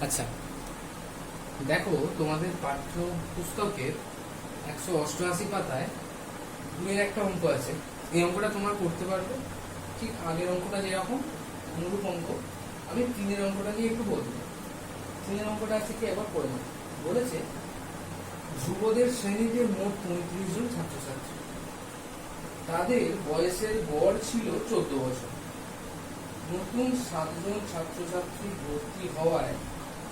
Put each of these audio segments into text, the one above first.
আচ্ছা, দেখো তোমাদের পাঠ্য পুস্তকের 188 পাতায় 2 একটা অঙ্ক আছে। এই অঙ্কটা তোমরা করতে পারবে। ঠিক আগের অঙ্কটা যেরকম অনুরূপ অঙ্ক, আমি 3 অঙ্কটা নিয়ে একটু বলবো। 3 অঙ্কটা আছে কি একবার পড়ে নাও। বলেছে ধ্রুবদের শ্রেণীতে মোট 35 জন ছাত্রছাত্রী, তাদের বয়সের গড় ছিল 14 বছর। নতুন 7 জন ছাত্রছাত্রী ভর্তি হওয়ায়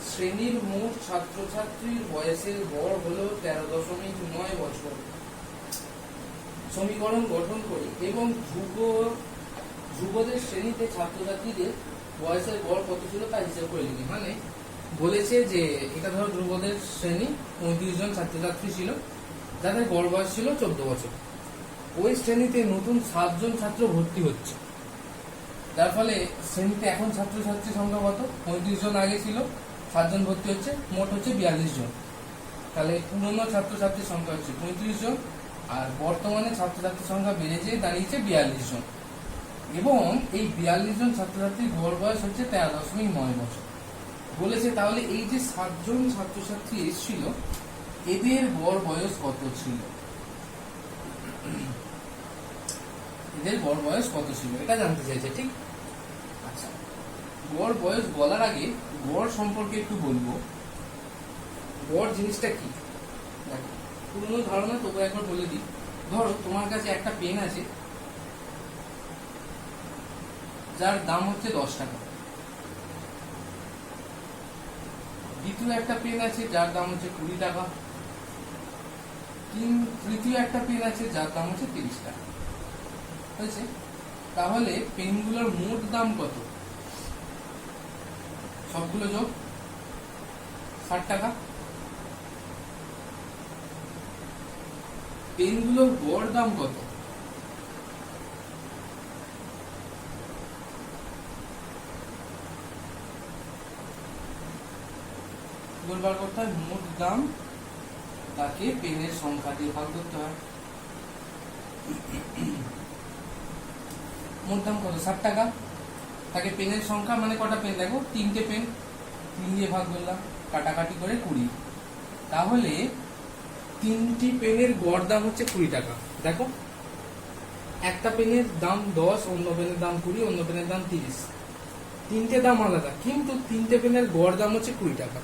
শ্রেণীর মোট ছাত্রছাত্রীর বয়সের গড় হলো 13.9 বছর। সমীকরণ গঠন করি এবং ধ্রুবদের শ্রেণীতে ছাত্রছাত্রীদের বয়সের গড় কত ছিল তা হিসাব করে লিখি। মানে বলেছে যে এটা ধরো ধ্রুবদের শ্রেণী 35 জন ছাত্রছাত্রী ছিল, যাদের গড় বয়স ছিল 14 বছর। ওই শ্রেণীতে নতুন 7 জন ছাত্র ভর্তি হচ্ছে, যার ফলে শ্রেণীতে এখন ছাত্রছাত্রী সংখ্যা কত? 35 জন আগে ছিল, 7 জন ভর্তি হচ্ছে, মোট হচ্ছে 42 জন। তাহলে পুরনো ছাত্রছাত্রীর সংখ্যা হচ্ছে 35 জন, আর বর্তমানে ছাত্রছাত্রীর সংখ্যা বেড়েছে, দাঁড়িয়েছে 42 জন। এবং এই 42 জন ছাত্রছাত্রীর গড় বয়স হচ্ছে 13.9 বছর। বলেছে তাহলে এই যে 7 জন ছাত্রছাত্রী এসেছিল, এদের গড় বয়স কত ছিল? এদের গড় বয়স কত ছিল এটা জানতে চাইছে, ঠিক? আচ্ছা, গড় বয়স বলার আগে গড় সম্পর্কে একটু বলবো। গড় জিনিসটা কি দেখো, পুরনো ধারণা তবু একবার বলে দিই। ধরো তোমার কাছে একটা পেন আছে, যার দাম হচ্ছে 10 টাকা। দ্বিতীয় একটা পেন আছে যার দাম হচ্ছে 20 টাকা। তৃতীয় একটা পেন আছে যার দাম হচ্ছে 30 টাকা। হয়েছে? তাহলে পেনগুলোর মোট দাম কত? সবগুলো যোগ 60 টাকা। পেনগুলোর গড় দাম কত? বার করতে হয় মোট দাম, তাকে পেনের সংখ্যা দিয়ে ভাগ করতে হয়। মোট দাম কত? 60 টাকা। তাকে পেনের সংখ্যা মানে কটা পেন? দেখো 3টে পেন, 3 দিয়ে ভাগ করলাম, কাটাকাটি করে 20। তাহলে 3টি পেনের গড় দাম হচ্ছে 20 টাকা। দেখো, একটা পেনের দাম 10, অন্য পেনের দাম 20, অন্য পেনের দাম 30। 3টে দাম আলাদা, কিন্তু 3টে পেনের গড় দাম হচ্ছে 20 টাকা।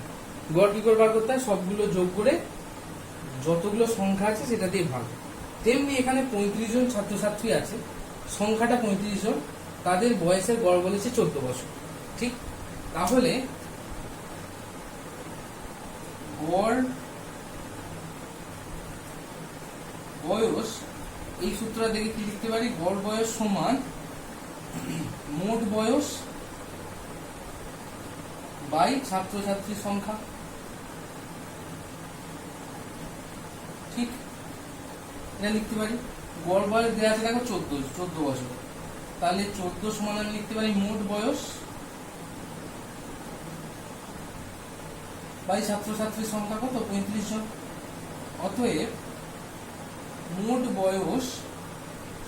গড় কি করে বার করতে হয়? সবগুলো যোগ করে যতগুলো সংখ্যা আছে সেটা দিয়ে ভাগ। তেমনি এখানে 35 জন ছাত্রছাত্রী আছে, সংখ্যাটা 35 জন, তাদের বয়সের গড় বলেছে 14 বছর, ঠিক? তাহলে গড় বয়স, এই সূত্রটা দেখে কি লিখতে পারি? গড় বয়স সমান মোট বয়স বাই ছাত্রছাত্রীর সংখ্যা, ঠিক? এটা লিখতে পারি। গড় বয়স দেওয়া আছে দেখো 14 বছর, তাহলে 14 সমান আমি লিখতে পারি মোট বয়স বাই ছাত্রছাত্রীর সংখ্যা কত? 35 জন। অতএব মোট বয়স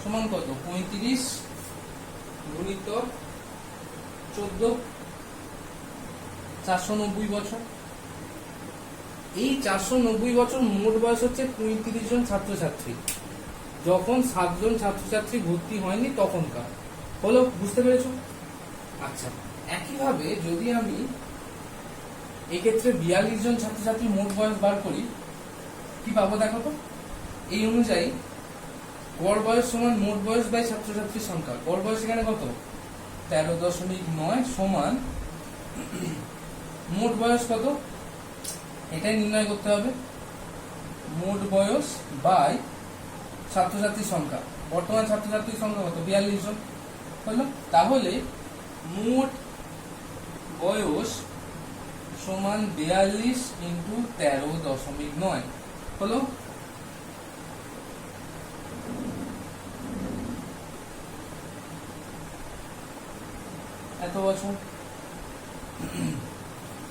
সমান কত? 35 গুণিত 14, 490 বছর। এই 490 বছর মোট বয়স হচ্ছে 35 জন ছাত্রছাত্রী, যখন 7 জন ছাত্রছাত্রী ভর্তি হয়নি তখনকার। হলো? বুঝতে পেরেছো? আচ্ছা, একইভাবে যদি আমি এক্ষেত্রে 42 জন ছাত্রছাত্রী মোট বয়স বার করি, কি পাবো দেখো তো? এই অনুযায়ী গড় বয়স সমান মোট বয়স বাই ছাত্রছাত্রীর সংখ্যা। গড় বয়স এখানে কত? 13.9 সমান মোট বয়স কত? এটাই নির্ণয় করতে হবে। মোট বয়স বাই ছাত্রছাত্রীর সংখ্যা। বর্তমান ছাত্রছাত্রীর সংখ্যা কত? 42 জন। হলো? তাহলে মোট বয়স সমান 42 ইন্টু 13.9 হলো? এত বছর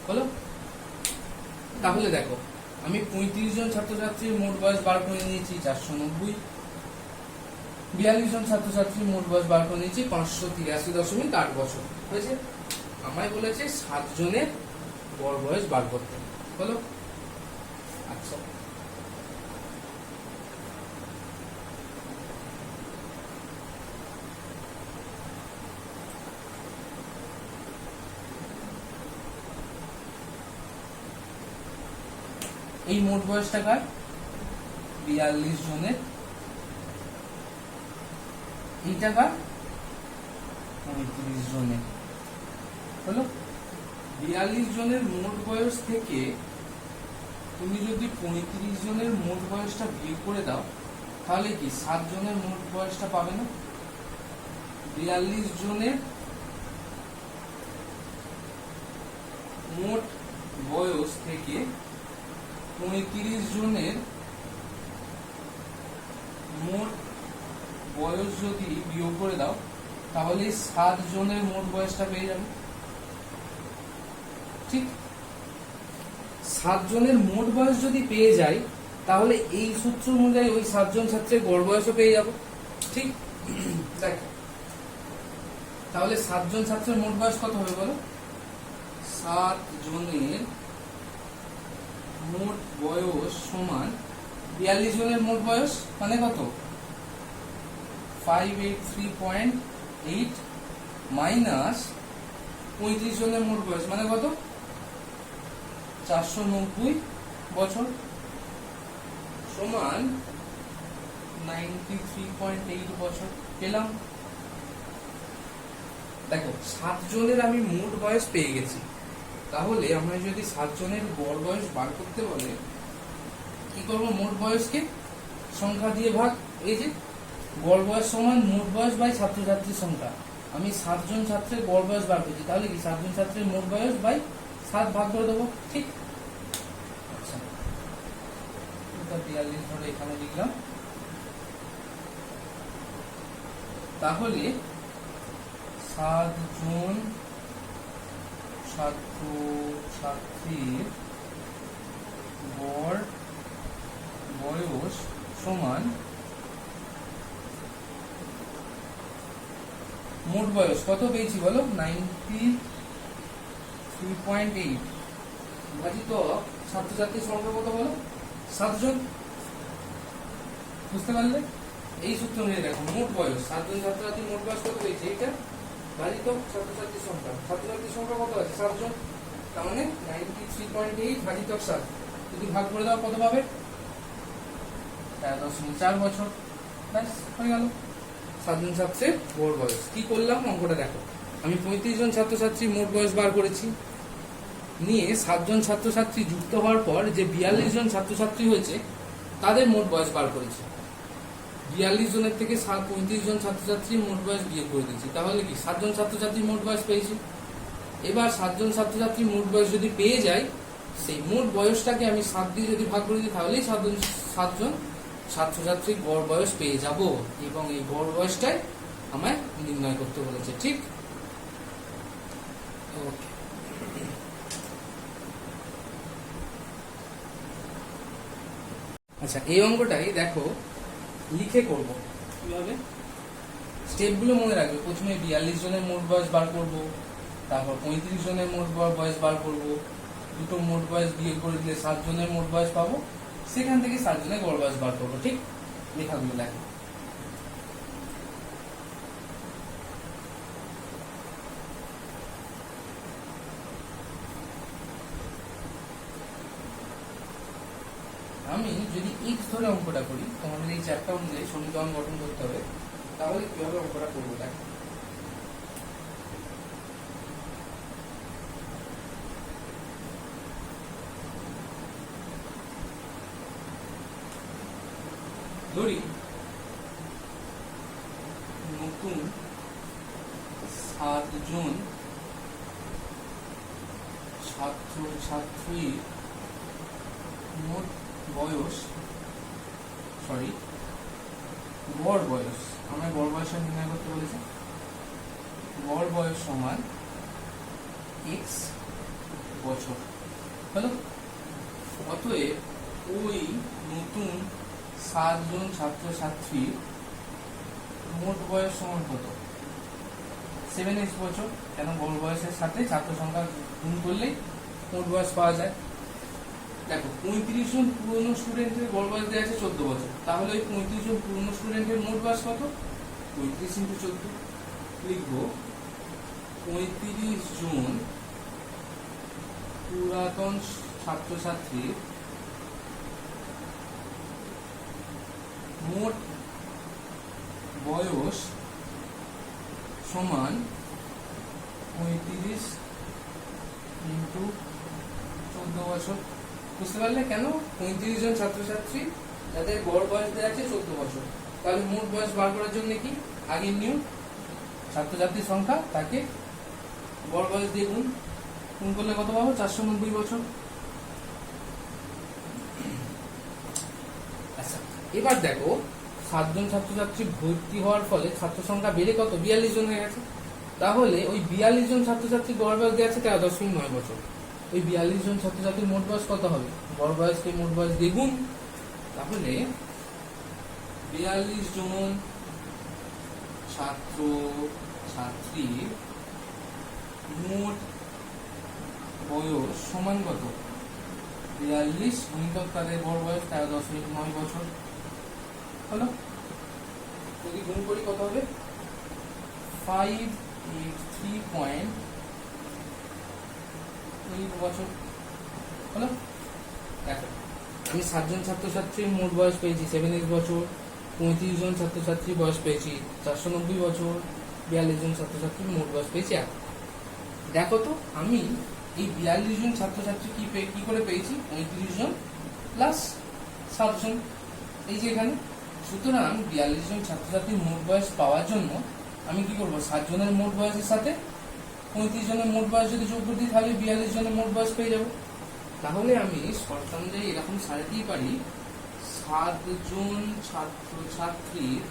হলো? তাহলে দেখো, আমি 35 জন ছাত্রছাত্রীর মোট বয়স বার করে নিয়েছি 490, 42 জন ছাত্রছাত্রীর মোট বয়স বার করে নিয়েছি 583.8 বছর। হয়েছে? আমায় বলেছে 7 জনের গড় বয়স বার করতে হলো। আচ্ছা, এই মোট বয়সটা কার? 42 জনের। এইটা কার? 35 জনের। হলো 42 জনের মোট বয়স থেকে তুমি যদি 35 জনের মোট বয়সটা বিয়োগ করে দাও, তাহলে কি 7 জনের মোট বয়সটা পাবে না? 42 জনের মোট বয়স থেকে 35 জনের মোট বয়স যদি বিয়োগ করে দাও, তাহলে 7 জনের মোট বয়সটা পেয়ে যাবে। ঠিক, 7 জনের মোট বয়স যদি পেয়ে যাই, তাহলে এই সূত্র অনুযায়ী ওই 7 জন ছাত্রের গড় বয়সও পেয়ে যাব। ঠিক, দেখ তাহলে 7 জন ছাত্রের মোট বয়স কত হবে বলো? 7 জনের মোট বয়স সমান 42 জনের মোট বয়স মানে কত? 583.8 মাইনাস 35 জনের মোট বয়স মানে কত? 490 বছর সমান 93.8 বছর পেলাম। দেখো 7 জনের আমি মোট বয়স পেয়ে গেছি, তাহলে আমরা যদি 7 জনের গড় বয়স বার করতে বলে কি করবো? মোট বয়সকে সংখ্যা দিয়ে ভাগ, এই যে গড় বয়স সমান মোট বয়স বাই ছাত্রছাত্রীর সংখ্যা। আমি 7 জন ছাত্রের গড় বয়স বার করছি, তাহলে কি 7 জন ছাত্রের মোট বয়স বাই 7 ভাগ করে দেবো। ঠিক, আচ্ছা 42 ধরে এখানে লিখলাম। তাহলে 7 জন ছাত্র ছাত্রীর গড় বয়স সমান মোট বয়স কত পেয়েছি বলো? 93.8 ভাজিত ছাত্রছাত্রীর সংখ্যা কত বলো? 7 জন। বুঝতে পারলে? এই সূত্র নিয়ে দেখো, মোট বয়স 7 জন ছাত্রছাত্রীর মোট বয়স কত পেয়েছে? এইটা ভাজিত ছাত্রছাত্রীর সংখ্যা। ছাত্রছাত্রীর সংখ্যা কত আছে? 7 জন। তার মানে 93.8 ভাজিত 7 যদি ভাগ করে দাও কত পাবে? 4 বছর। ব্যাস হয়ে গেল 7 জন ছাত্রের গড় বয়স। কি করলাম অঙ্কটা দেখো, আমি 35 জন ছাত্রছাত্রীর মোট বয়স বার করেছি, নিয়ে 7 জন ছাত্রছাত্রী যুক্ত হওয়ার পর যে 42 জন ছাত্রছাত্রী হয়েছে তাদের মোট বয়স বার করেছি। 42 জনের থেকে 35 জন ছাত্রছাত্রীর মোট বয়স বিয়োগ করে দিয়েছি, তাহলে কি 7 জন ছাত্রছাত্রীর মোট বয়স পেয়েছি। এবার 7 জন ছাত্রছাত্রীর মোট বয়স যদি পেয়ে যাই, সেই মোট বয়সটাকে আমি 7 দিয়ে যদি ভাগ করে দিই, তাহলেই 7 জন ছাত্রছাত্রীর গড় বয়স পেয়ে যাব, এবং এই গড় বয়সটাই আমায় নির্ণয় করতে বলেছে। ঠিক, ওকে। আচ্ছা, এই অঙ্কটাই দেখো লিখে করব কিভাবে। স্টেপগুলো মনে রাখবে। প্রথমে 42 জনের মোট বয়স বার করব, তারপর 35 জনের মোট বয়স বার করব, দুটো মোট বয়স বিয়োগ করে দিলে 7 জনের মোট বয়স পাবো, সেখান থেকে 7 জনের গড় বয়স বার করবো। ঠিক, লেখাগুলো দেখো। আমি যদি x ধরে অঙ্কটা করি, তোমাদের এই চ্যাপ্টার অনুযায়ী সমীকরণ গঠন করতে হবে, তাহলে কিভাবে অঙ্কটা করবো দেখো। ধরি নতুন 7 জন ছাত্র ছাত্রীর মোট বয়স, গড় বয়স, আমরা গড় বয়স নির্ণয় করতে বলেছি। গড় বয়স সমান x বছর হলো। অতএব ওই নতুন 7 জন ছাত্রছাত্রীর মোট বয়স সমান কত? 7x বছর। কেন? গড় বয়সের সাথে ছাত্র সংখ্যা গুণ করলেই মোট বয়স পাওয়া যায়। দেখো 35 জন পুরনো স্টুডেন্টের গড় বয়স দেওয়া আছে 14 বছর, তাহলে ওই 35 জন পুরনো স্টুডেন্টের মোট বয়স কত? 35 × 14 লিখবো 35 জন পুরাতন ছাত্রছাত্রীর মোট বয়স সমান 35 × 14 বছর। বুঝতে পারলে কেন? 35 জন ছাত্রছাত্রী যাদের গড় বয়স দেওয়া আছে 14 বছর, তাহলে মোট বয়স বার করার জন্য কি আগের নিয়ম, ছাত্রছাত্রীর সংখ্যা তাকে গড় বয়স দিয়ে গুণ করলে কত পাবো? 490 বছর। আচ্ছা, এবার দেখো 7 জন ছাত্রছাত্রী ভর্তি হওয়ার ফলে ছাত্র সংখ্যা বেড়ে কত? 42 জন হয়ে গেছে। তাহলে ওই 42 জন ছাত্রছাত্রী গড় বয়স দেওয়া আছে 13.9 বছর। ওই 42 জন ছাত্রছাত্রীর মোট বয়স কত হবে? গড় বয়সকে মোট বয়স দিয়ে গুণ। তাহলে 42 জন ছাত্র ছাত্রীর মোট বয়স সমান কত? 42 গুণিতক তাদের গড় বয়স 13.9 বছর হলো। যদি গুণ করি কত হবে? 583.8 বছর হলো। দেখো আমি 7 জন ছাত্রছাত্রীর মোট বয়স পেয়েছি 7x বছর, 35 জন ছাত্রছাত্রীর বয়স পেয়েছি 490 বছর, 42 জন ছাত্রছাত্রীর মোট বয়স পেয়েছি 1। দেখো তো আমি এই 42 জন ছাত্রছাত্রী কি করে পেয়েছি? 35 জন প্লাস 7 জন, এই যে এখানে। সুতরাং 42 জন ছাত্রছাত্রীর মোট বয়স পাওয়ার জন্য আমি কি করবো? 7 জনের মোট বয়সের সাথে 35 জনের মোট বয়স যদি যোগ করে দিই, তাহলে 42 জনের মোট বয়স পেয়ে যাবো। তাহলে আমি শর্ত অনুযায়ী এরকম সাজাতেই পারি, 7 জন ছাত্রছাত্রীর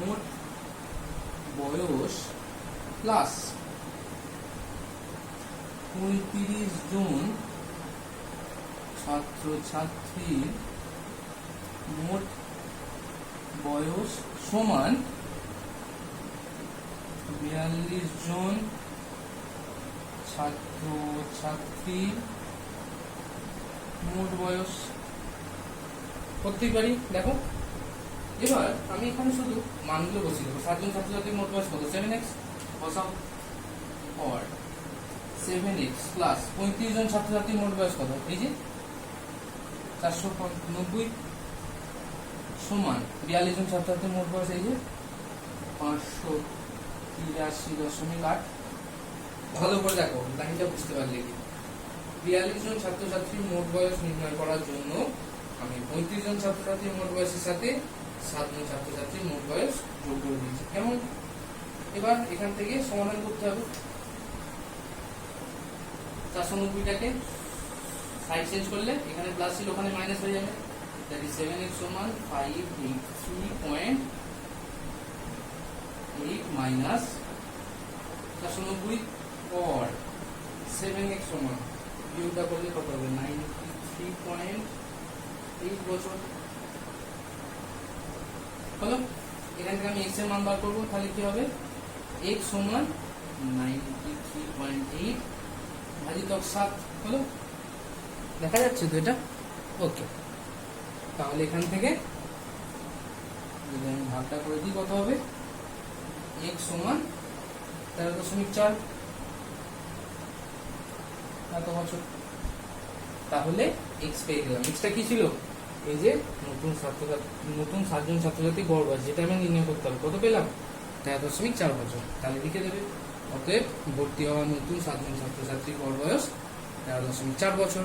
মোট বয়স প্লাস 35 জন ছাত্রছাত্রীর মোট বয়স সমান 42 জন ছাত্রছাত্রীর মোট বয়স করতেই পারি। দেখো এবার আমি এখানে শুধু মানগুলো বসিয়ে দেবো। 7 জন ছাত্রছাত্রীর মোট বয়স কত? 7x বসাও, or 7x প্লাস 35 জন ছাত্রছাত্রীর মোট বয়স কত? এই যে 490 সমান 42 জন ছাত্রছাত্রীর মোট বয়স এই যে 583.8। ভালো করে দেখো লাইনটা বুঝতে পারলে কি? 42 জন ছাত্রছাত্রীর মোট বয়স নির্ণয় করার জন্য আমি 35 জন ছাত্রছাত্রীর মোট বয়সের সাথে 7 জন ছাত্রছাত্রীর মোট বয়স যোগ করে দিয়েছি। কেমন? এবার এখান থেকে সমাধান করতে হবে। 490টাকে সাইড চেঞ্জ করলে এখানে প্লাস ছিল ওখানে মাইনাস হয়ে যাবে। দ্যাট ইজ 7x সমান 583.8 মাইনাস 490 or 7x সমান বিয়োগটা করলে কত হবে? 93.8 বছর হলো। এখান থেকে আমি x এর মান বার করবো, তাহলে কি হবে? x সমান 93.8 ভাজিতক 7 হলো। দেখা যাচ্ছে তো এটা? ওকে, তাহলে এখান থেকে যদি আমি ভাগটা করে দিই কত হবে? x সমান 13.4 এত বছর। তাহলে x পেয়ে গেলাম। xটা কি ছিল? এই যে নতুন 7 জন ছাত্রছাত্রী গড় বয়স, যেটা আমি নির্ণয় করতে হবে। কত পেলাম? 13.4 বছর। তাহলে লিখে দেবে অতএব ভর্তি হওয়া নতুন 7 জন ছাত্রছাত্রী গড় বয়স 13.4 বছর।